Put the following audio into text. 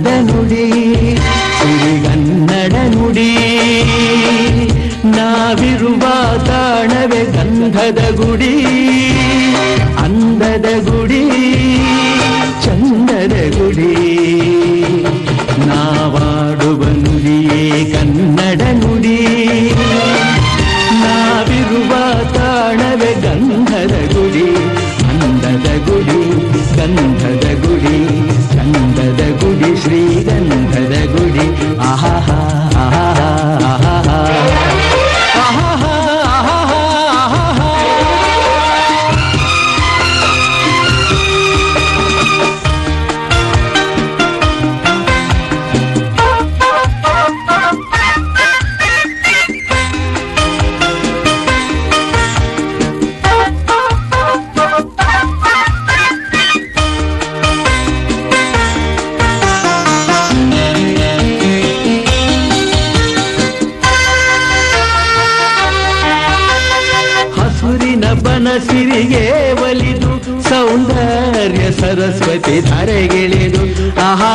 ಗಂಧದ ನುಡಿ ಸಿರಿಗನ್ನಡ ನುಡಿ ನಾವಿರುವ ತಾಣವೇ ಗಂಧದ ಗುಡಿ ಅಂದದ ಗುಡಿ ಚಂದದ ಗುಡಿ ನಾವಾಡುವ ನುಡಿಯೇ ಕನ್ನಡ ನುಡಿ ನಾವಿರುವ ತಾಣವೇ ಗಂಧದ ಗುಡಿ ಅಂದದ ಗುಡಿ ಗಂಧದ ಗುಡಿ ಗಂಧದ ಗುಡಿ ಶ್ರೀಗಂಧದ ಗುಡಿ ಆಹಾ ಆಹಾ ಆಹಾ ಬನಸಿರಿಗೆ ಒಲಿದು ಸೌಂದರ್ಯ ಸರಸ್ವತಿ ಧರೆಗೆಳೆದು ಆಹಾ